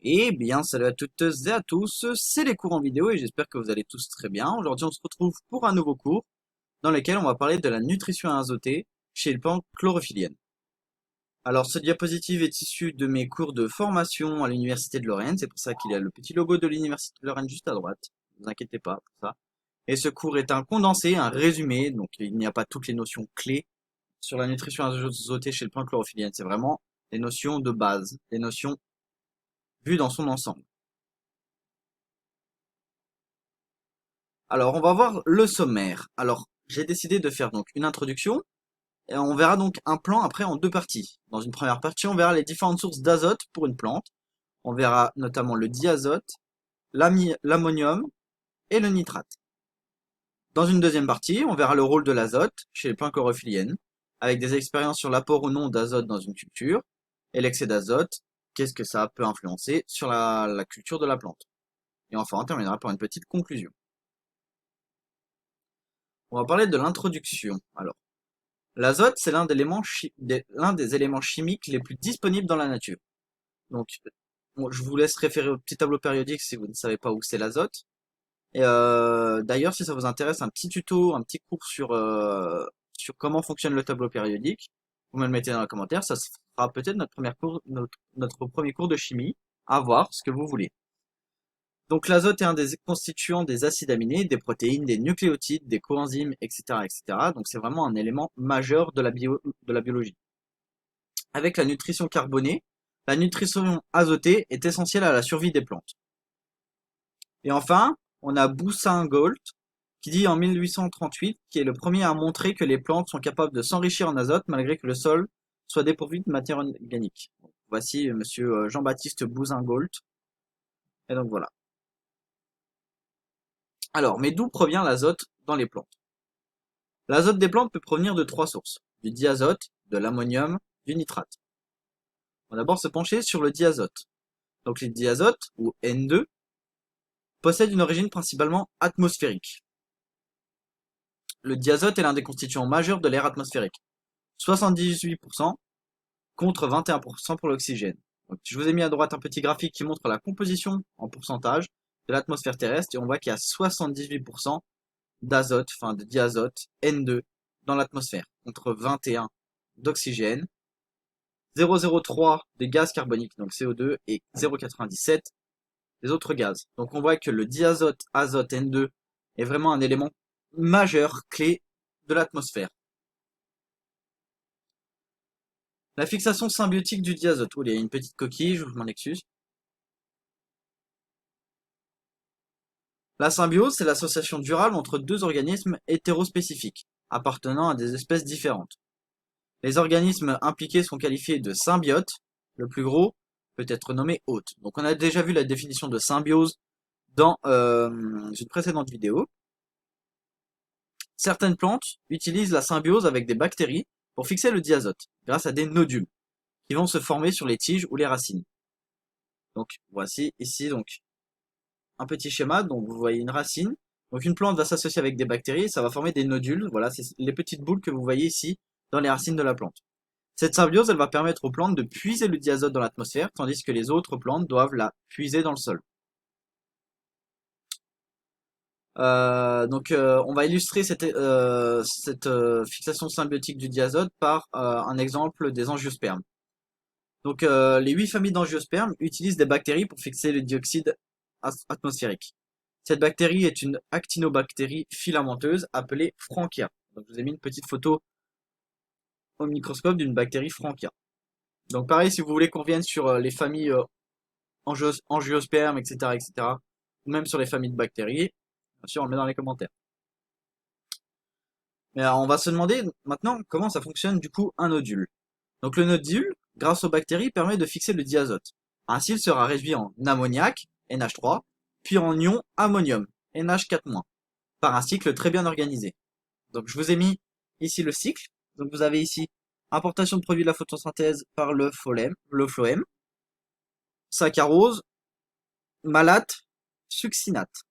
Eh bien, salut à toutes et à tous, c'est les cours en vidéo et j'espère que vous allez tous très bien. Aujourd'hui, on se retrouve pour un nouveau cours dans lequel on va parler de la nutrition azotée chez le plante chlorophyllienne. Alors, ce diapositive est issu de mes cours de formation à l'Université de Lorraine, c'est pour ça qu'il y a le petit logo de l'Université de Lorraine juste à droite. Ne vous inquiétez pas pour ça. Et ce cours est un condensé, un résumé, donc il n'y a pas toutes les notions clés sur la nutrition azotée chez le plante chlorophyllienne. C'est vraiment des notions de base, des notions vues dans son ensemble. Alors, on va voir le sommaire. Alors, j'ai décidé de faire donc une introduction et on verra donc un plan après en deux parties. Dans une première partie, on verra les différentes sources d'azote pour une plante. On verra notamment le diazote, l'ammonium et le nitrate. Dans une deuxième partie, on verra le rôle de l'azote chez les plantes chlorophylliennes, avec des expériences sur l'apport ou non d'azote dans une culture et l'excès d'azote, qu'est-ce que ça peut influencer sur la culture de la plante. Et enfin, on terminera par une petite conclusion. On va parler de l'introduction. Alors, l'azote, c'est l'un des éléments chimiques les plus disponibles dans la nature. Donc, bon, je vous laisse référer au petit tableau périodique si vous ne savez pas où c'est l'azote. Et d'ailleurs, si ça vous intéresse, un petit tuto, un petit cours sur comment fonctionne le tableau périodique, vous me le mettez dans les commentaires. Ça sera peut-être notre premier cours de chimie. À voir ce que vous voulez. Donc l'azote est un des constituants des acides aminés, des protéines, des nucléotides, des coenzymes, etc., etc. Donc c'est vraiment un élément majeur de la biologie. Avec la nutrition carbonée, la nutrition azotée est essentielle à la survie des plantes. Et enfin, on a Boussingault qui dit en 1838 qui est le premier à montrer que les plantes sont capables de s'enrichir en azote malgré que le sol soit dépourvu de matière organique. Donc, voici monsieur Jean-Baptiste Boussingault. Et donc voilà. Alors, mais d'où provient l'azote dans les plantes? L'azote des plantes peut provenir de trois sources, du diazote, de l'ammonium, du nitrate. On va d'abord se pencher sur le diazote. Donc le diazote, ou N2, possède une origine principalement atmosphérique. Le diazote est l'un des constituants majeurs de l'air atmosphérique. 78% contre 21% pour l'oxygène. Donc, je vous ai mis à droite un petit graphique qui montre la composition en pourcentage de l'atmosphère terrestre et on voit qu'il y a 78% d'azote, enfin de diazote N2 dans l'atmosphère, contre 21 d'oxygène, 0,03 des gaz carboniques, donc CO2, et 0,97 des autres gaz. Donc on voit que le diazote azote N2 est vraiment un élément majeur, clé de l'atmosphère. La fixation symbiotique du diazote. Oh, il y a une petite coquille, je m'en excuse. La symbiose, c'est l'association durable entre deux organismes hétérospécifiques, appartenant à des espèces différentes. Les organismes impliqués sont qualifiés de symbiotes. Le plus gros peut être nommé hôte. Donc on a déjà vu la définition de symbiose dans une précédente vidéo. Certaines plantes utilisent la symbiose avec des bactéries pour fixer le diazote, grâce à des nodules, qui vont se former sur les tiges ou les racines. Donc voici ici donc un petit schéma, donc vous voyez une racine. Donc une plante va s'associer avec des bactéries, ça va former des nodules. Voilà, c'est les petites boules que vous voyez ici dans les racines de la plante. Cette symbiose, elle va permettre aux plantes de puiser le diazote dans l'atmosphère, tandis que les autres plantes doivent la puiser dans le sol. On va illustrer cette fixation symbiotique du diazote par un exemple des angiospermes. Donc les 8 familles d'angiospermes utilisent des bactéries pour fixer le dioxyde atmosphérique. Cette bactérie est une actinobactérie filamenteuse appelée Frankia. Donc je vous ai mis une petite photo au microscope d'une bactérie Frankia. Donc pareil, si vous voulez qu'on revienne sur les familles angiospermes, etc., etc., ou même sur les familles de bactéries, bien sûr, on le met dans les commentaires. Mais alors, on va se demander maintenant comment ça fonctionne du coup un nodule. Donc le nodule, grâce aux bactéries, permet de fixer le diazote. Ainsi, il sera réduit en ammoniac, NH3, puis en ion ammonium, NH4-, par un cycle très bien organisé. Donc je vous ai mis ici le cycle. Donc vous avez ici importation de produits de la photosynthèse par le phloème, saccharose, malate, succinate.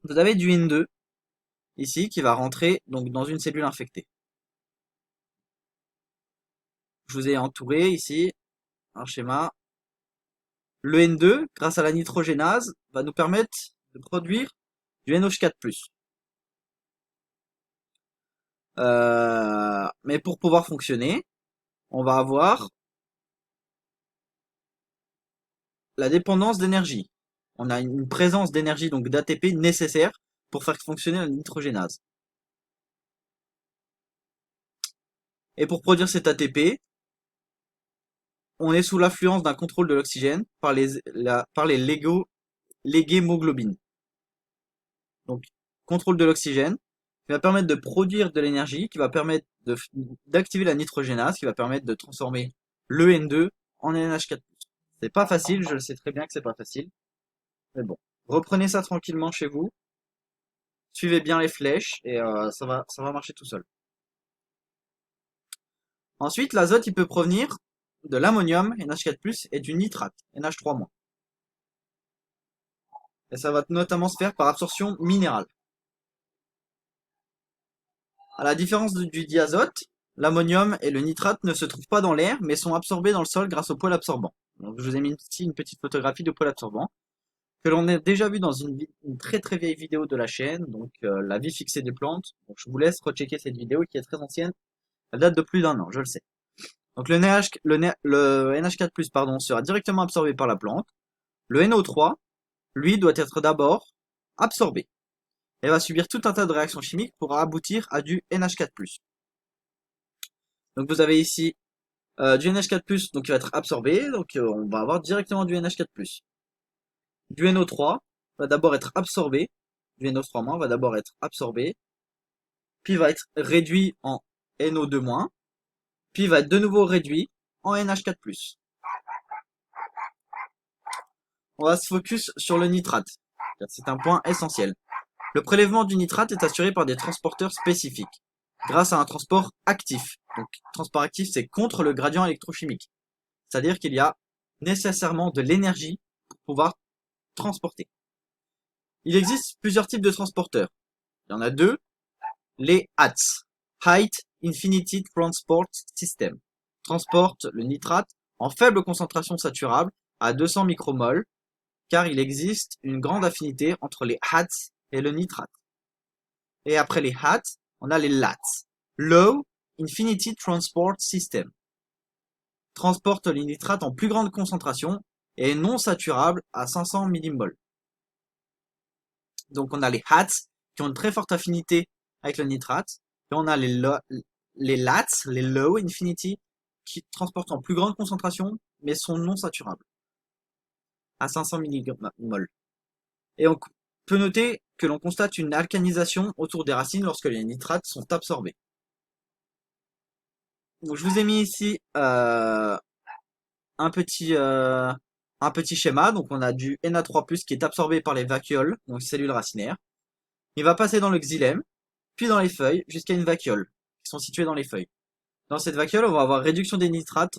Vous avez du N2 ici qui va rentrer donc dans une cellule infectée. Je vous ai entouré ici un schéma. le N2, grâce à la nitrogénase, va nous permettre de produire du NH4+. Mais pour pouvoir fonctionner, on va avoir la dépendance d'énergie. On a une présence d'énergie, donc d'ATP, nécessaire pour faire fonctionner la nitrogénase. Et pour produire cet ATP, on est sous l'influence d'un contrôle de l'oxygène par les léguémoglobines. Donc, contrôle de l'oxygène, qui va permettre de produire de l'énergie, qui va permettre d'activer la nitrogénase, qui va permettre de transformer le N2 en NH4+. C'est pas facile, je le sais très bien que c'est pas facile. Mais bon, reprenez ça tranquillement chez vous. Suivez bien les flèches et ça va marcher tout seul. Ensuite, l'azote, il peut provenir de l'ammonium, NH4+, et du nitrate, NH3-. Et ça va notamment se faire par absorption minérale. À la différence du diazote, l'ammonium et le nitrate ne se trouvent pas dans l'air, mais sont absorbés dans le sol grâce au pôle absorbant. Donc, je vous ai mis ici une petite photographie de pôle absorbant, que l'on a déjà vu dans une très très vieille vidéo de la chaîne, donc la vie fixée des plantes. Donc, je vous laisse rechecker cette vidéo qui est très ancienne, elle date de plus d'un an, je le sais. Donc le NH4+, pardon, sera directement absorbé par la plante. Le NO3, lui, doit être d'abord absorbé et va subir tout un tas de réactions chimiques pour aboutir à du NH4+. Donc vous avez ici du NH4+, donc qui va être absorbé, donc on va avoir directement du NH4+. Du NO3 va d'abord être absorbé, du NO3- va d'abord être absorbé, puis va être réduit en NO2-, puis va être de nouveau réduit en NH4+. On va se focus sur le nitrate, car c'est un point essentiel. Le prélèvement du nitrate est assuré par des transporteurs spécifiques, grâce à un transport actif. Donc, transport actif, c'est contre le gradient électrochimique. C'est-à-dire qu'il y a nécessairement de l'énergie pour pouvoir transporter. Il existe plusieurs types de transporteurs. Il y en a deux, les HATS, High Infinity Transport System, transportent le nitrate en faible concentration saturable à 200 micromoles, car il existe une grande affinité entre les HATS et le nitrate. Et après les HATS, on a les LATS, Low Infinity Transport System, transporte les nitrates en plus grande concentration et non saturable à 500 millimoles. Donc on a les HATS qui ont une très forte affinité avec le nitrate, et on a les LATS, les Low Infinity, qui transportent en plus grande concentration mais sont non saturables à 500 millimoles. Et on peut noter que l'on constate une alcanisation autour des racines lorsque les nitrates sont absorbés. Donc, je vous ai mis ici un petit schéma. Donc on a du Na3+, qui est absorbé par les vacuoles, donc cellules racinaires. Il va passer dans le xylème, puis dans les feuilles, jusqu'à une vacuole, qui sont situées dans les feuilles. Dans cette vacuole, on va avoir réduction des nitrates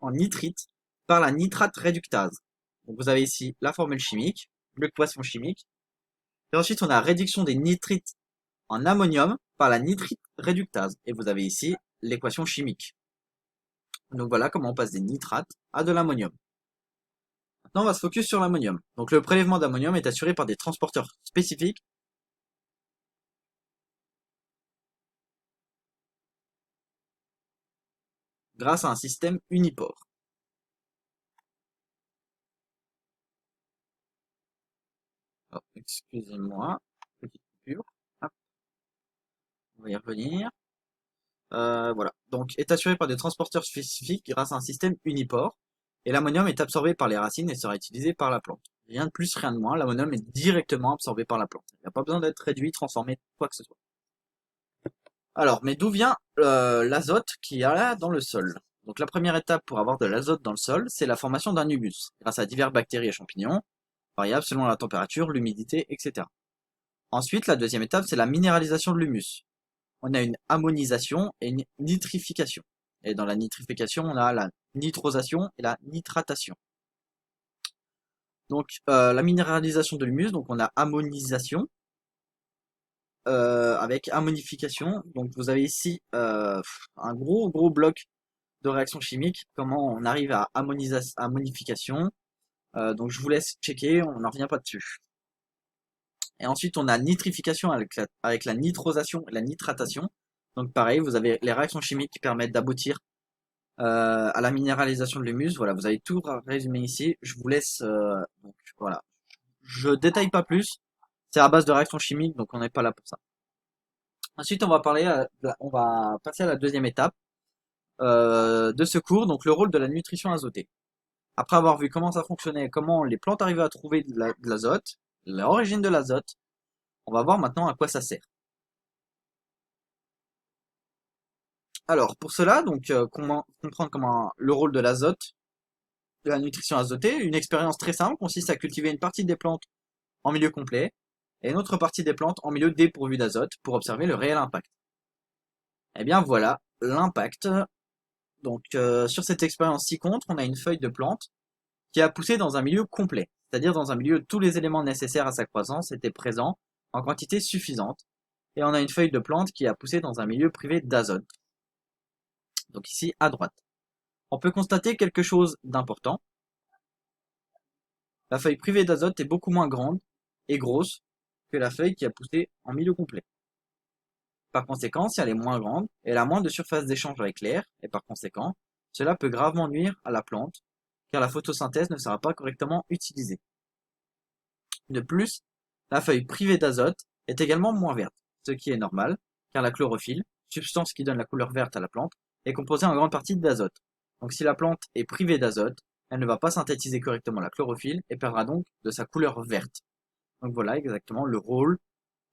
en nitrite par la nitrate réductase. Donc vous avez ici la formule chimique, l'équation chimique. Et ensuite, on a réduction des nitrites en ammonium par la nitrite réductase. Et vous avez ici l'équation chimique. Donc voilà comment on passe des nitrates à de l'ammonium. Maintenant, on va se focus sur l'ammonium. Donc le prélèvement d'ammonium est assuré par des transporteurs spécifiques grâce à un système unipore. Excusez-moi, petite coupure. Hop, on va y revenir. Voilà. Donc, est assuré par des transporteurs spécifiques grâce à un système unipore. Et l'ammonium est absorbé par les racines et sera utilisé par la plante. Rien de plus, rien de moins. L'ammonium est directement absorbé par la plante. Il n'y a pas besoin d'être réduit, transformé, quoi que ce soit. Alors, mais d'où vient l'azote qu'il y a là dans le sol? Donc, la première étape pour avoir de l'azote dans le sol, c'est la formation d'un humus, grâce à divers bactéries et champignons, variables selon la température, l'humidité, etc. Ensuite, la deuxième étape, c'est la minéralisation de l'humus. On a une ammonisation et une nitrification. Et dans la nitrification, on a la nitrosation et la nitratation. Donc la minéralisation de l'humus, donc on a ammonisation avec ammonification. Donc vous avez ici un gros bloc de réaction chimique. Comment on arrive à ammonification? Donc je vous laisse checker, on n'en revient pas dessus. Et ensuite, on a nitrification avec la nitrosation et la nitratation. Donc pareil, vous avez les réactions chimiques qui permettent d'aboutir à la minéralisation de l'humus. Voilà, vous avez tout résumé ici. Je vous laisse, donc voilà. Je détaille pas plus. C'est à base de réactions chimiques, donc on n'est pas là pour ça. Ensuite, on va passer à la deuxième étape de ce cours, donc le rôle de la nutrition azotée. Après avoir vu comment ça fonctionnait, comment les plantes arrivaient à trouver de l'azote, l'origine de l'azote, on va voir maintenant à quoi ça sert. Alors, pour cela, donc, comprendre comment le rôle de l'azote, de la nutrition azotée, une expérience très simple consiste à cultiver une partie des plantes en milieu complet et une autre partie des plantes en milieu dépourvu d'azote pour observer le réel impact. Eh bien voilà, l'impact. Donc sur cette expérience ci-contre, on a une feuille de plante qui a poussé dans un milieu complet, c'est-à-dire dans un milieu où tous les éléments nécessaires à sa croissance étaient présents en quantité suffisante. Et on a une feuille de plante qui a poussé dans un milieu privé d'azote. Donc ici à droite. On peut constater quelque chose d'important. La feuille privée d'azote est beaucoup moins grande et grosse que la feuille qui a poussé en milieu complet. Par conséquent, si elle est moins grande, elle a moins de surface d'échange avec l'air, et par conséquent, cela peut gravement nuire à la plante, car la photosynthèse ne sera pas correctement utilisée. De plus, la feuille privée d'azote est également moins verte, ce qui est normal, car la chlorophylle, substance qui donne la couleur verte à la plante, est composée en grande partie d'azote. Donc si la plante est privée d'azote, elle ne va pas synthétiser correctement la chlorophylle et perdra donc de sa couleur verte. Donc voilà exactement le rôle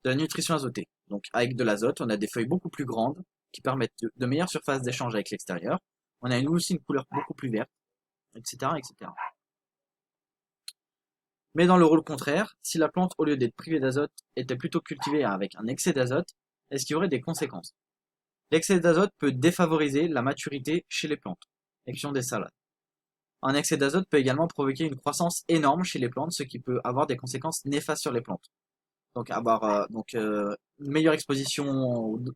de la nutrition azotée. Donc avec de l'azote, on a des feuilles beaucoup plus grandes qui permettent de meilleures surfaces d'échange avec l'extérieur. On a aussi une couleur beaucoup plus verte, etc., etc. Mais dans le rôle contraire, si la plante, au lieu d'être privée d'azote, était plutôt cultivée avec un excès d'azote, est-ce qu'il y aurait des conséquences? L'excès d'azote peut défavoriser la maturité chez les plantes, action des salades. Un excès d'azote peut également provoquer une croissance énorme chez les plantes, ce qui peut avoir des conséquences néfastes sur les plantes. Donc avoir une meilleure exposition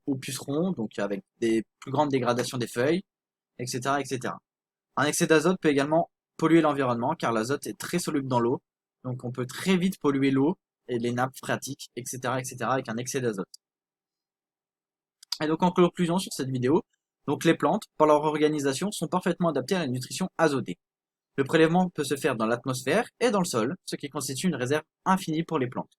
aux pucerons, donc avec des plus grandes dégradations des feuilles, etc., etc. Un excès d'azote peut également polluer l'environnement car l'azote est très soluble dans l'eau, donc on peut très vite polluer l'eau et les nappes phréatiques, etc., etc. avec un excès d'azote. Et donc en conclusion sur cette vidéo, donc les plantes, par leur organisation, sont parfaitement adaptées à la nutrition azotée. Le prélèvement peut se faire dans l'atmosphère et dans le sol, ce qui constitue une réserve infinie pour les plantes.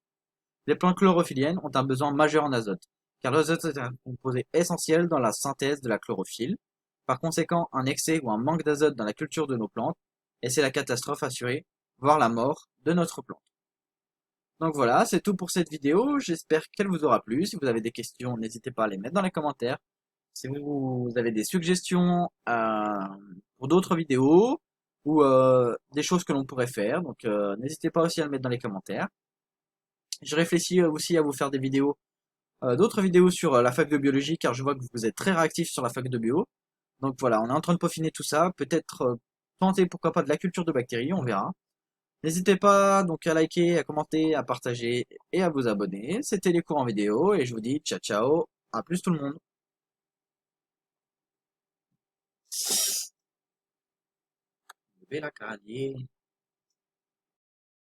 Les plantes chlorophylliennes ont un besoin majeur en azote, car l'azote est un composé essentiel dans la synthèse de la chlorophylle. Par conséquent, un excès ou un manque d'azote dans la culture de nos plantes, et c'est la catastrophe assurée, voire la mort de notre plante. Donc voilà, c'est tout pour cette vidéo, j'espère qu'elle vous aura plu. Si vous avez des questions, n'hésitez pas à les mettre dans les commentaires. Si vous avez des suggestions pour d'autres vidéos, ou des choses que l'on pourrait faire, donc n'hésitez pas aussi à le mettre dans les commentaires. Je réfléchis aussi à vous faire des vidéos, d'autres vidéos sur la fac de biologie, car je vois que vous êtes très réactifs sur la fac de bio. Donc voilà, on est en train de peaufiner tout ça. Peut-être tenter, pourquoi pas, de la culture de bactéries, on verra. N'hésitez pas donc à liker, à commenter, à partager et à vous abonner. C'était les cours en vidéo et je vous dis ciao ciao, à plus tout le monde. Levez la carrière.